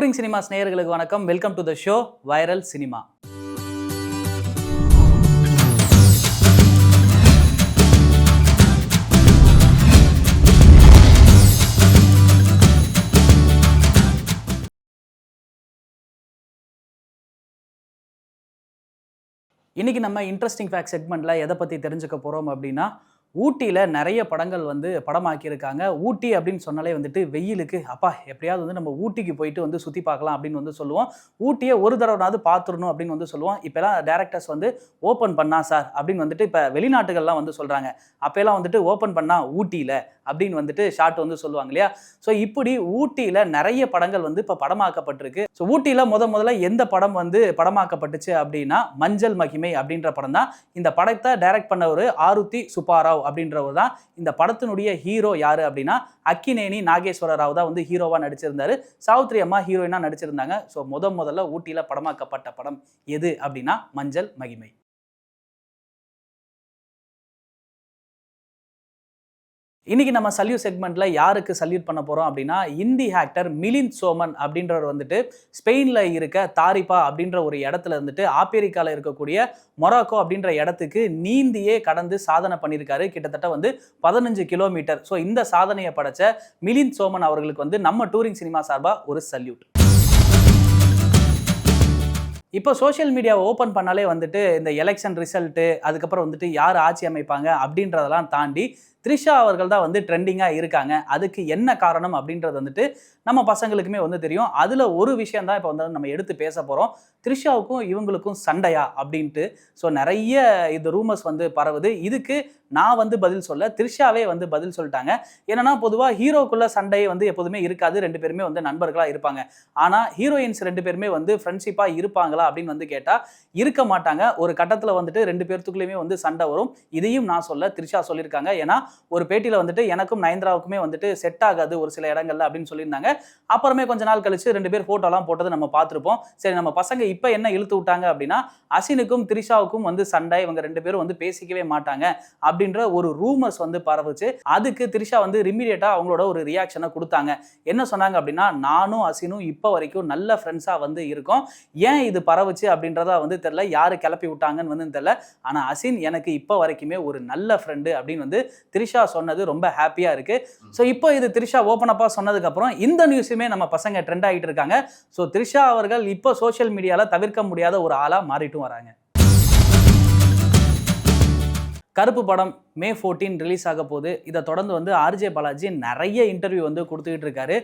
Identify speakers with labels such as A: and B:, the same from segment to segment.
A: Touring cinemas நேயர்களுக்கு வணக்கம். Welcome to the show viral cinema. இன்னைக்கு நம்ம இன்ட்ரெஸ்டிங் ஃபேக்ட் செக்மெண்ட்ல எதை பத்தி தெரிஞ்சுக்க போறோம் அப்படின்னா, ஊட்டியில் நிறைய படங்கள் படமாக்கியிருக்காங்க. ஊட்டி அப்படின்னு சொன்னாலே வெயிலுக்கு அப்பா எப்படியாவது நம்ம ஊட்டிக்கு போயிட்டு சுற்றி பார்க்கலாம் அப்படின்னு சொல்லுவோம். ஊட்டியை ஒரு தடவைனாவது பார்த்துடணும் அப்படின்னு சொல்லுவோம். இப்போலாம் டேரக்டர்ஸ் ஓப்பன் பண்ணா சார் அப்படின்னு இப்போ வெளிநாட்டுகள்லாம் சொல்கிறாங்க. அப்போலாம் ஓப்பன் பண்ணா ஊட்டியில் அப்படின்னு ஷார்ட் சொல்லுவாங்க இல்லையா. ஸோ இப்படி ஊட்டியில் நிறைய படங்கள் இப்போ படமாக்கப்பட்டிருக்கு. ஸோ ஊட்டியில் முதல்ல எந்த படம் படமாக்கப்பட்டுச்சு அப்படின்னா மஞ்சள் மகிமை அப்படின்ற படம் தான். இந்த படத்தை டைரக்ட் பண்ணவர் ஆருத்தி சுப்பாராவ் அப்படின்றவர் தான். இந்த படத்தினுடைய ஹீரோ யாரு அப்படின்னா அக்கினேனி நாகேஸ்வர ராவ் தான் ஹீரோவா நடிச்சிருந்தாரு. சாவித்ரி அம்மா ஹீரோயினா நடிச்சிருந்தாங்க. ஸோ முதல்ல ஊட்டியில் படமாக்கப்பட்ட படம் எது அப்படின்னா மஞ்சள் மகிமை. இன்னைக்கு நம்ம சல்யூட் செக்மெண்ட்ல யாருக்கு சல்யூட் பண்ண போறோம் அப்படின்னா இந்தி ஆக்டர் மிலிந்த் சோமன் அப்படின்றவர் ஸ்பெயின்ல இருக்க தாரிபா அப்படின்ற ஒரு இடத்துல ஆப்பிரிக்கால இருக்கக்கூடிய மொராக்கோ அப்படின்ற இடத்துக்கு நீந்தியே கடந்து சாதனை பண்ணியிருக்காரு. கிட்டத்தட்ட 15 கிலோமீட்டர். ஸோ இந்த சாதனையை படைச்ச மிலிந்த் சோமன் அவர்களுக்கு நம்ம டூரிங் சினிமா சார்பா ஒரு சல்யூட். இப்போ சோஷியல் மீடியாவை ஓப்பன் பண்ணாலே இந்த எலெக்ஷன் ரிசல்ட்டு, அதுக்கப்புறம் யார் ஆட்சி அமைப்பாங்க அப்படின்றதெல்லாம் தாண்டி த்ரிஷா அவர்கள் தான் ட்ரெண்டிங்காக இருக்காங்க. அதுக்கு என்ன காரணம் அப்படின்றது நம்ம பசங்களுக்குமே தெரியும். அதில் ஒரு விஷயம் தான் இப்போ நம்ம எடுத்து பேச போகிறோம். த்ரிஷாவுக்கும் இவங்களுக்கும் சண்டையா அப்படின்ட்டு. ஸோ நிறைய இந்த ரூமர்ஸ் பரவுது. இதுக்கு நான் பதில் சொல்ல, த்ரிஷாவே பதில் சொல்லிட்டாங்க. என்னன்னா பொதுவாக ஹீரோக்குள்ள சண்டை எப்போதுமே இருக்காது. ரெண்டு பேருமே நண்பர்களாக இருப்பாங்க. ஆனால் ஹீரோயின்ஸ் ரெண்டு பேருமே ஃப்ரெண்ட்ஷிப்பாக இருப்பாங்களா அப்படின்னு கேட்டால் இருக்க மாட்டாங்க. ஒரு கட்டத்தில் ரெண்டு பேர்த்துக்குள்ளேயுமே சண்டை வரும். இதையும் நான் சொல்ல, த்ரிஷா சொல்லியிருக்காங்க. ஏன்னா ஒரு பேட்டியில் எனக்கும் நயன்தாராவுக்குமே செட் ஆகாது ஒரு சில இடங்கள்ல அப்படின்னு சொல்லியிருந்தாங்க. அப்புறமே கொஞ்ச நாள் கழிச்சு ரெண்டு பேர் போட்டோலாம் போட்டது நம்ம பார்த்துருப்போம். சரி, நம்ம பசங்க இப்போ என்ன இழுத்து விட்டாங்க அப்படின்னா அசினுக்கும் த்ரிஷாவுக்கும் சண்டை, இவங்க ரெண்டு பேரும் பேசிக்கவே மாட்டாங்க அப்படின்ற ஒரு ரூமர்ஸ் பரவுச்சு. அதுக்கு த்ரிஷா இமிடியேட்டா அவங்களோட ஒரு ரியாக்ஷனை கொடுத்தாங்க. என்ன சொன்னாங்க அப்படின்னா, நானும் அசினும் இப்போ வரைக்கும் நல்ல ஃப்ரெண்ட்ஸா இருக்கோம். ஏன் இது பரவுச்சு அப்படின்றதா தெரியல, யாரு கிளப்பி விட்டாங்கன்னு தெரியல. ஆனா அசின் எனக்கு இப்போ வரைக்குமே ஒரு நல்ல ஃப்ரெண்டு அப்படின்னு த்ரிஷா சொன்னது ரொம்ப ஹாப்பியா இருக்கு. ஸோ இப்போ இது த்ரிஷா ஓப்பன் அப்பா சொன்னதுக்கு அப்புறம் இந்த நியூஸுமே நம்ம பசங்க ட்ரெண்ட் ஆகிட்டு இருக்காங்க. ஸோ த்ரிஷா அவர்கள் இப்போ சோஷியல் மீடியால தவிர்க்க முடியாத ஒரு ஆளா மாறிட்டும் வராங்க. கருப்பு படம் மே 14 ரிலீஸ் ஆக போகுது. இதை தொடர்ந்து ஆர்ஜே பாலாஜி நிறைய இன்டர்வியூ கொடுத்துக்கிட்டு இருக்காரு.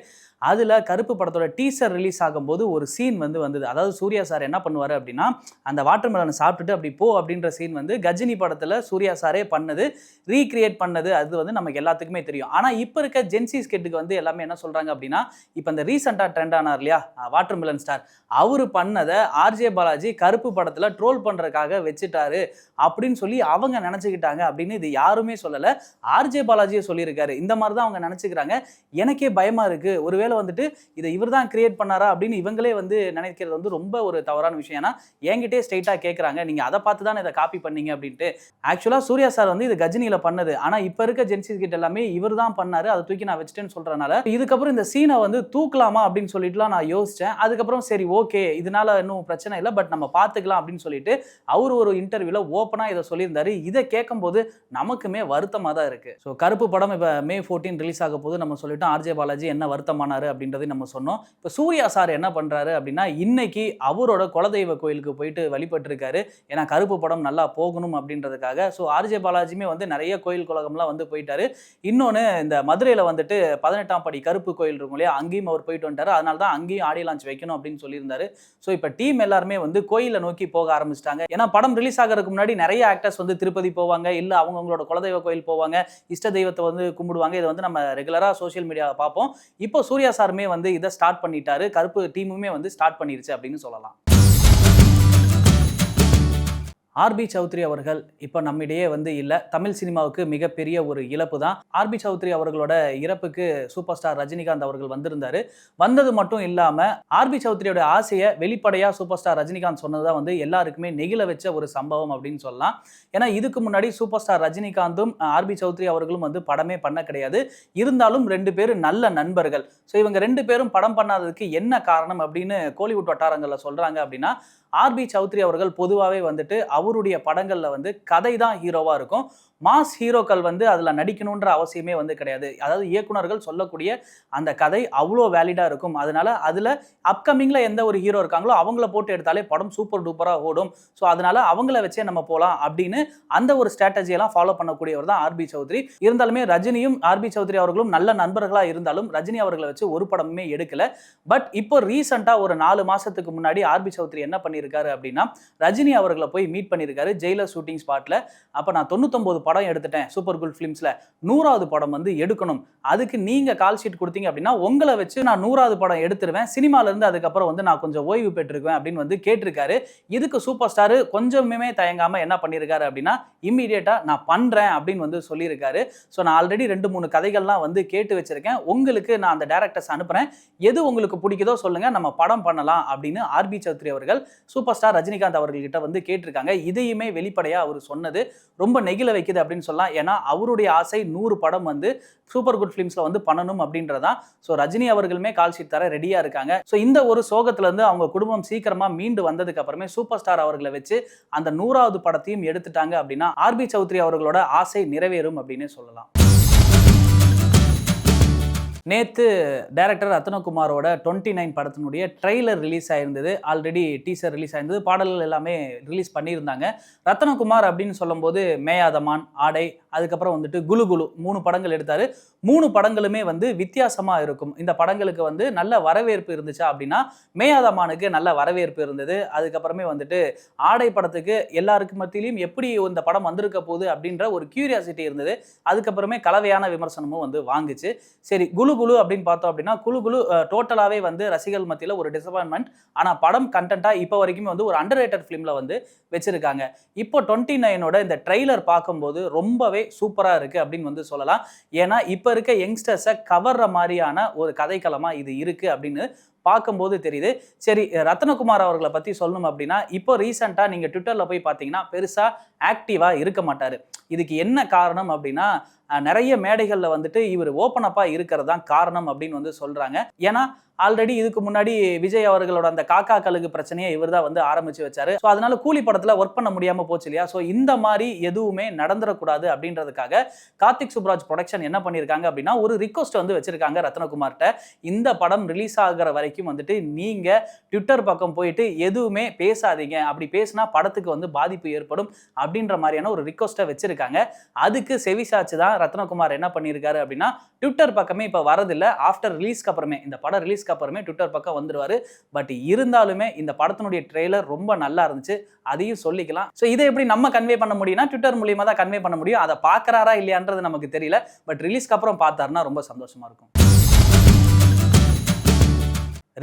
A: அதில் கருப்பு படத்தோட டீசர் ரிலீஸ் ஆகும்போது ஒரு சீன் வந்தது. அதாவது சூர்யா சார் என்ன பண்ணுவார் அப்படின்னா, அந்த வாட்டர் மெலனை சாப்பிட்டுட்டு அப்படி போ அப்படின்ற சீன் கஜினி படத்தில் சூர்யா சாரே பண்ணது, ரீக்ரியேட் பண்ணது. அது நமக்கு எல்லாத்துக்குமே தெரியும். ஆனால் இப்போ இருக்க ஜென்சி ஸ்கெட்டுக்கு எல்லாமே என்ன சொல்கிறாங்க அப்படின்னா, இப்போ இந்த ரீசெண்டாக ட்ரெண்ட் ஆனார் இல்லையா வாட்டர் மெலன் ஸ்டார், அவர் பண்ணதை ஆர்ஜே பாலாஜி கருப்பு படத்தில் ட்ரோல் பண்ணுறதுக்காக வச்சுட்டாரு அப்படின்னு சொல்லி அவங்க நினச்சிக்கிட்டாங்க அப்படின்னு இது யாருமே சொல்லலை. ஆர்ஜே பாலாஜியை சொல்லியிருக்காரு. இந்த மாதிரி தான் அவங்க நினச்சிக்கிறாங்க. எனக்கே பயமாக இருக்குது, ஒருவேளை இதை இவர் தான் கிரியேட் பண்ணாரா அப்படின்னு இவங்களே நினைக்கிறது ரொம்ப ஒரு தவறான விஷயம். ஏன்னா என்கிட்டே ஸ்ட்ரைட்டாக கேட்குறாங்க, நீங்கள் அதை பார்த்து தான் இதை காப்பி பண்ணீங்க அப்படின்ட்டு. ஆக்சுவலாக சூர்யா சார் இது கஜினியில் பண்ணது. ஆனால் இப்போ இருக்க ஜென்சி கிட்ட எல்லாமே இவர் தான் பண்ணாரு, அதை தூக்கி நான் வச்சுட்டேன்னு சொல்கிறனால இதுக்கப்புறம் இந்த சீனை தூக்கலாமா அப்படின்னு சொல்லிட்டுலாம் நான் யோசித்தேன். அதுக்கப்புறம் சரி ஓகே, இதனால இன்னும் பிரச்சனை இல்லை, பட் நம்ம பார்த்துக்கலாம் அப்படின்னு சொல்லிட்டு அவர் ஒரு இன்டர்வியூவில் ஓப்பனாக இதை சொல்லியிருந்தாரு. இதை கேட்கும்போது நமக்குமே வருத்தமாக தான் இருக்குது. ஸோ கருப்பு படம் இப்போ மே 14 ரிலீஸ் ஆக போது நம்ம சொல்லிட்டோம். ஆர்ஜே பாலாஜி என்ன வருத்தமான அப்படின்றதை நம்ம சொன்னோம். இப்போ சூர்யா சார் என்ன பண்றாரு அப்படின்னா, இன்னைக்கு அவரோட குலதெய்வ கோயிலுக்கு போயிட்டு வழிபட்டு இருக்காரு. ஏன்னா கருப்பு படம் நல்லா போகணும் அப்படின்றதுக்காக. ஸோ ஆர்ஜே பாலாஜியுமே நிறைய கோயில் குலகம்லாம் போயிட்டாரு. இன்னொன்று இந்த மதுரையில் 18ஆம் படி கருப்பு கோயில் இருக்கும் இல்லையா, அங்கேயும் அவர் போயிட்டு வந்துட்டாரு. அதனால தான் அங்கேயும் ஆடியோ லான்ச் வைக்கணும் அப்படின்னு சொல்லியிருந்தாரு. ஸோ இப்போ டீம் எல்லாருமே கோயிலை நோக்கி போக ஆரம்பிச்சிட்டாங்க. ஏன்னா படம் ரிலீஸ் ஆகிறதுக்கு முன்னாடி நிறைய ஆக்டர்ஸ் திருப்பதி போவாங்க, இல்லை அவங்களோட குலதெய்வ கோயில் போவாங்க, இஷ்ட தெய்வத்தை கும்பிடுவாங்க. இதை நம்ம ரெகுலராக சோஷியல் மீடியாவை பார்ப்போம். இப்போ சூர்யா சாருமே இதை ஸ்டார்ட் பண்ணிட்டாரு. கருப்பு டீமுமே ஸ்டார்ட் பண்ணிருச்சு அப்படின்னு சொல்லலாம். ஆர்பி சௌத்ரி அவர்கள் இப்போ நம்மிடையே வந்து இல்லை. தமிழ் சினிமாவுக்கு மிகப்பெரிய ஒரு இழப்பு தான். ஆர்பி சௌத்ரி அவர்களோட இறப்புக்கு சூப்பர் ஸ்டார் ரஜினிகாந்த் அவர்கள் வந்திருந்தாரு. வந்தது மட்டும் இல்லாமல் ஆர்பி சௌத்ரியோட ஆசையை வெளிப்படையாக சூப்பர் ஸ்டார் ரஜினிகாந்த் சொன்னதான் வந்து எல்லாருக்குமே நெகிழ வச்ச ஒரு சம்பவம் அப்படின்னு சொல்லலாம். ஏன்னா இதுக்கு முன்னாடி சூப்பர் ஸ்டார் ரஜினிகாந்தும் ஆர்பி சௌத்ரி அவர்களும் வந்து படமே பண்ண கிடையாது. இருந்தாலும் 2 பேரும் நல்ல நண்பர்கள். ஸோ இவங்க 2 பேரும் படம் பண்ணாததுக்கு என்ன காரணம் அப்படின்னு கோலிவுட் வட்டாரங்களில் சொல்றாங்க அப்படின்னா, ஆர்பி சௌத்ரி அவர்கள் பொதுவாகவே வந்துட்டு அவருடைய படங்களில் வந்து கதை தான் ஹீரோவாக இருக்கும். மாஸ் ஹீரோக்கள் வந்து அதில் நடிக்கணுன்ற அவசியமே வந்து கிடையாது. அதாவது இயக்குனர்கள் சொல்லக்கூடிய அந்த கதை அவ்வளோ வேலிடாக இருக்கும். அதனால அதில் அப்கமிங்கில் எந்த ஒரு ஹீரோ இருக்காங்களோ அவங்கள போட்டு எடுத்தாலே படம் சூப்பர் டூப்பராக ஓடும். ஸோ அதனால அவங்கள வச்சே நம்ம போகலாம் அப்படின்னு அந்த ஒரு ஸ்ட்ராட்டஜியெல்லாம் ஃபாலோ பண்ணக்கூடியவர் தான் ஆர்பி சௌத்ரி. இருந்தாலுமே ரஜினியும் ஆர்பி சௌத்ரி அவர்களும் நல்ல நண்பர்களாக இருந்தாலும் ரஜினி அவர்களை வச்சு ஒரு படமுமே எடுக்கல. பட் இப்போ ரீசெண்டாக ஒரு 4 மாசத்துக்கு முன்னாடி ஆர்பி சௌத்ரி என்ன பண்ணியிருக்காரு அப்படின்னா, ரஜினி அவர்களை போய் மீட் பண்ணியிருக்காரு ஜெயிலர் ஷூட்டிங் ஸ்பாட்டில். அப்போ நான் 99 படம் எடுத்துட்டேன் சூப்பர் குட் ஃபிலிம்ஸில், 100வது படம் வந்து எடுக்கணும். அதுக்கு நீங்கள் கால் ஷீட் கொடுத்தீங்க அப்படின்னா உங்களை வச்சு நான் 100வது படம் எடுத்துருவேன். சினிமாலேருந்து அதுக்கப்புறம் வந்து நான் கொஞ்சம் ஓய்வு பெற்றிருக்குவேன் அப்படின்னு வந்து கேட்டிருக்காரு. இதுக்கு சூப்பர் ஸ்டார் கொஞ்சமே தயங்காமல் என்ன பண்ணியிருக்காரு அப்படின்னா, இம்மீடியட்டாக நான் பண்ணுறேன் அப்படின்னு வந்து சொல்லியிருக்காரு. ஸோ நான் ஆல்ரெடி 2-3 கதைகள்லாம் வந்து கேட்டு வச்சிருக்கேன். உங்களுக்கு நான் அந்த டேரக்டர்ஸ் அனுப்புகிறேன். எது உங்களுக்கு பிடிக்குதோ சொல்லுங்கள், நம்ம படம் பண்ணலாம் அப்படின்னு ஆர்பி சௌத்ரி அவர்கள் சூப்பர் ஸ்டார் ரஜினிகாந்த் அவர்கள்கிட்ட வந்து கேட்டிருக்காங்க. இதையுமே வெளிப்படையாக அவர் சொன்னது ரொம்ப நெகிழ வைக்குது அப்படின்னு சொல்லலாம். ஏன்னா அவருடைய ஆசை 100 படம் வந்து சூப்பர் குட் ஃபிலிம்ஸ்ல வந்து பண்ணணும் அப்படின்றதான். ஸோ ரஜினி அவர்களுமே கால் ஷீட் தர ரெடியா இருக்காங்க. ஸோ இந்த ஒரு சோகத்துல இருந்து அவங்க குடும்பம் சீக்கிரமா மீண்டு வந்ததுக்கு அப்புறமே சூப்பர் ஸ்டார் அவர்களை வச்சு அந்த 100வது படத்தையும் எடுத்துட்டாங்க அப்படின்னா ஆர்பி சௌத்ரி அவர்களோட ஆசை நிறைவேறும் அப்படின்னு சொல்லலாம். நேற்று டைரக்டர் ரத்னகுமாரோட 29 படத்தினுடைய ட்ரெய்லர் ரிலீஸ் ஆயிருந்தது. ஆல்ரெடி டீசர் ரிலீஸ் ஆயிருந்தது. பாடல்கள் எல்லாமே ரிலீஸ் பண்ணியிருந்தாங்க. ரத்னகுமார் அப்படின்னு சொல்லும்போது மேயாதமான், ஆடை, அதுக்கப்புறம் வந்துட்டு குலு குலு 3 படங்கள் எடுத்தார். 3 படங்களுமே வந்து வித்தியாசமாக இருக்கும். இந்த படங்களுக்கு வந்து நல்ல வரவேற்பு இருந்துச்சா அப்படின்னா, மேயாதமானுக்கு நல்ல வரவேற்பு இருந்தது. அதுக்கப்புறமே வந்துட்டு ஆடை படத்துக்கு எல்லாருக்கு மத்தியிலையும் எப்படி இந்த படம் வந்திருக்க போகுது அப்படின்ற ஒரு கியூரியாசிட்டி இருந்தது. அதுக்கப்புறமே கலவையான விமர்சனமும் வந்து வாங்குச்சு. சரி, குலு குலு அப்படின்னு பார்த்தோம் அப்படின்னா, குலு குலு டோட்டலாகவே வந்து ரசிகர்கள் மத்தியில் ஒரு டிசப்பாயின்மெண்ட். ஆனால் படம் கண்டென்ட்டாக இப்போ வரைக்குமே வந்து ஒரு அண்டர் ரேட்டட் ஃபிலிமில் வந்து வச்சிருக்காங்க. இப்போ 29ஓட இந்த ட்ரெய்லர் பார்க்கும்போது ரொம்பவே சூப்பராக இருக்குது அப்படின்னு வந்து சொல்லலாம். ஏன்னா இப்போ இருக்க யங்ஸ்டர்ஸை கவர்ற மாதிரியான ஒரு கதைக்களமாக இது இருக்குது அப்படின்னு பார்க்கும்போது தெரியுது. சரி, ரத்னகுமார் அவர்களை பற்றி சொல்லணும் அப்படின்னா, இப்போ ரீசெண்டாக நீங்கள் ட்விட்டரில் போய் பார்த்தீங்கன்னா பெருசாக ஆக்டிவாக இருக்க மாட்டார். இதுக்கு என்ன காரணம் அப்படின்னா, நிறைய மேடைகளில் வந்துட்டு இவர் ஓப்பன் அப்பாக இருக்கிறது தான் காரணம் அப்படின்னு வந்து சொல்கிறாங்க. ஏன்னா ஆல்ரெடி இதுக்கு முன்னாடி விஜய் அவர்களோட அந்த காக்கா கழுகு பிரச்சனையை இவர் தான் வந்து ஆரம்பிச்சு வச்சாரு. ஸோ அதனால கூலி படத்தில் ஒர்க் பண்ண முடியாமல் போச்சு இல்லையா? ஸோ இந்த மாதிரி எதுவுமே நடந்துடக்கூடாது அப்படின்றதுக்காக கார்த்திக் சுப்ராஜ் ப்ரொடக்ஷன் என்ன பண்ணியிருக்காங்க அப்படின்னா, ஒரு ரிக்வஸ்ட் வந்து வச்சிருக்காங்க ரத்னகுமார்கிட்ட. இந்த படம் ரிலீஸ் ஆகிற வரைக்கும் வந்துட்டு நீங்கள் ட்விட்டர் பக்கம் போயிட்டு எதுவுமே பேசாதீங்க, அப்படி பேசினா படத்துக்கு வந்து பாதிப்பு ஏற்படும் அப்படின்ற மாதிரியான ஒரு ரிக்வஸ்ட்டை வச்சிருக்காங்க. அதுக்கு செவிசாச்சு தான் ரத்னகுமார் என்ன பண்ணியிருக்காரு அப்படின்னா, ட்விட்டர் பக்கமே இப்போ வரதில்லை. ஆஃப்டர் ரிலீஸ்க்கு அப்புறமே, இந்த படம் ரிலீஸ் அப்புறமே ட்விட்டர் பக்கம் வந்துருவாரு. பட் இருந்தாலுமே இந்த படத்தினுடைய ட்ரெய்லர் ரொம்ப நல்லா இருந்துச்சு, அதையும் சொல்லிக்கலாம். ஸோ இதை எப்படி நம்ம கன்வே பண்ண முடியும்னா, ட்விட்டர் மூலியமா தான் கன்வே பண்ண முடியும். அதை பார்க்கறாரா இல்லையான்றது நமக்கு தெரியல. பட் ரிலீஸ்க்கு அப்புறம் பார்த்தாருன்னா ரொம்ப சந்தோஷமா இருக்கும்.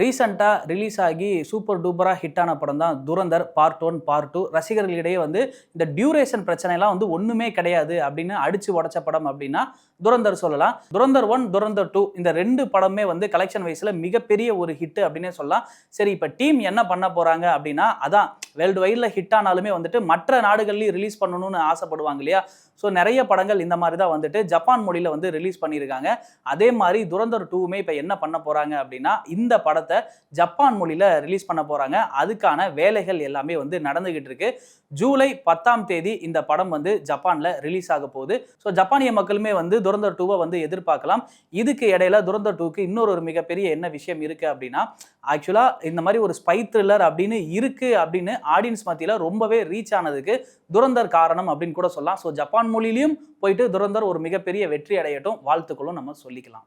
A: ரீசெண்டாக ரிலீஸ் ஆகி சூப்பர் டூப்பராக ஹிட்டான படம் தான் துரந்தர் பார்ட் 1 பார்ட் 2. ரசிகர்களிடையே வந்து இந்த டியூரேஷன் பிரச்சனைலாம் வந்து ஒன்றுமே கிடையாது அப்படின்னு அடிச்சு உடச்ச படம் அப்படின்னா துரந்தர் சொல்லலாம். துரந்தர் 1, துரந்தர் 2 இந்த 2 படமே வந்து கலெக்ஷன் வைஸில் மிகப்பெரிய ஒரு ஹிட் அப்படின்னே சொல்லலாம். சரி, இப்போ டீம் என்ன பண்ண போகிறாங்க அப்படின்னா, அதான் வேர்ல்டு வைடில் ஹிட் ஆனாலுமே வந்துட்டு மற்ற நாடுகள்லையும் ரிலீஸ் பண்ணணும்னு ஆசைப்படுவாங்க இல்லையா? ஸோ நிறைய படங்கள் இந்த மாதிரி தான் வந்துட்டு ஜப்பான் மொழியில் வந்து ரிலீஸ் பண்ணியிருக்காங்க. அதே மாதிரி துரந்தர் 2மே இப்போ என்ன பண்ண போகிறாங்க அப்படின்னா, இந்த படத்தை ஜப்பான் மொழியில் ரிலீஸ் பண்ண போகிறாங்க. அதுக்கான வேலைகள் எல்லாமே வந்து நடந்துகிட்டு இருக்கு. ஜூலை 10ஆம் தேதி இந்த படம் வந்து ஜப்பானில் ரிலீஸ் ஆக போகுது. ஸோ ஜப்பானிய மக்களுமே வந்து துரந்தர் 2வை வந்து எதிர்பார்க்கலாம். இதுக்கு இடையில துரந்தர் 2க்கு இன்னொரு மிகப்பெரிய என்ன விஷயம் இருக்குது அப்படின்னா, ஆக்சுவலாக இந்த மாதிரி ஒரு ஸ்பை த்ரில்லர் அப்படின்னு இருக்குது அப்படின்னு ஆடியன்ஸ் மத்தியில் ரொம்பவே ரீச் ஆனதுக்கு துரந்தர் காரணம் அப்படின்னு கூட சொல்லலாம். ஸோ ஜப்பான் மொழியிலையும் போயிட்டு துரந்தர் ஒரு மிகப்பெரிய வெற்றி அடையட்டும், வாழ்த்துக்களும் நம்ம சொல்லிக்கலாம்.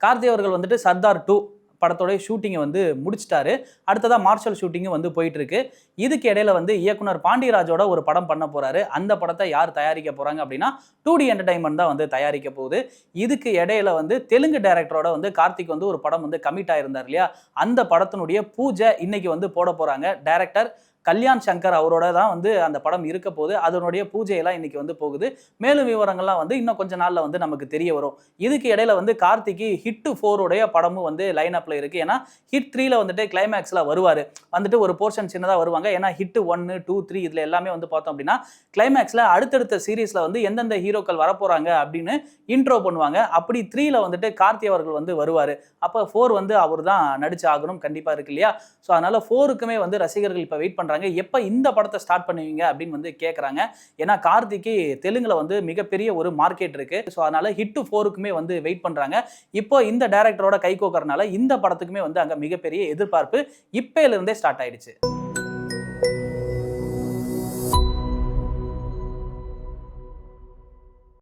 A: கார்த்தி அவர்கள் வந்துட்டு சர்தார் 2 படத்தோட ஷூட்டிங்கை வந்து முடிச்சிட்டாரு. அடுத்ததாக மார்ஷல் ஷூட்டிங்கும் வந்து போயிட்டு இருக்கு. இதுக்கு இடையில வந்து இயக்குனர் பாண்டியராஜோட ஒரு படம் பண்ண போறாரு. அந்த படத்தை யார் தயாரிக்க போறாங்க அப்படின்னா 2D என்டர்டைன்மெண்ட் தான் வந்து தயாரிக்க போகுது. இதுக்கு இடையில வந்து தெலுங்கு டைரக்டரோட வந்து கார்த்திக் வந்து ஒரு படம் வந்து கமிட் ஆயிருந்தார் இல்லையா, அந்த படத்தினுடைய பூஜை இன்னைக்கு வந்து போட போறாங்க. டைரக்டர் கல்யாண் சங்கர் அவரோட தான் வந்து அந்த படம் இருக்க போகுது. அதனுடைய பூஜையெல்லாம் இன்னைக்கு வந்து போகுது. மேலும் விவரங்கள்லாம் வந்து இன்னும் கொஞ்ச நாள்ல வந்து நமக்கு தெரிய வரும். இதுக்கு இடையில வந்து கார்த்திக்கு ஹிட் 4 உடைய படமும் வந்து லைன் அப்ல இருக்கு. ஏன்னா ஹிட் 3ல வந்துட்டு கிளைமேக்ஸ்ல வருவாரு. வந்துட்டு ஒரு போர்ஷன் சின்னதா வருவாங்க. ஏன்னா ஹிட் 1, 2, 3 இதுல எல்லாமே வந்து பார்த்தோம் அப்படின்னா கிளைமேக்ஸ்ல அடுத்தடுத்த சீரீஸ்ல வந்து எந்தெந்த ஹீரோக்கள் வரப்போறாங்க அப்படின்னு இன்ட்ரோ பண்ணுவாங்க. அப்படி 3ல வந்துட்டு கார்த்தி அவர்கள் வந்து வருவாரு. அப்ப 4 வந்து அவர் தான் நடிச்சு ஆகணும் கண்டிப்பா இருக்கு இல்லையா. ஸோ அதனால 4க்குமே வந்து ரசிகர்கள் இப்போ வெயிட் பண்றாங்க. எப்ப இந்த படத்தை ஸ்டார்ட் பண்ணுவீங்க அப்படின்னு வந்து கேட்கறாங்க. ஏன்னா கார்த்திக்கு தெலுங்குல வந்து மிகப்பெரிய ஒரு மார்க்கெட் இருக்கு. ஸோ அதனால ஹிட் 4க்குமே வந்து வெயிட் பண்றாங்க. இப்போ இந்த டைரக்டரோட கை கோக்கறனால இந்த படத்துக்குமே வந்து அங்க மிகப்பெரிய எதிர்பார்ப்பு இப்பையில இருந்தே ஸ்டார்ட் ஆயிடுச்சு.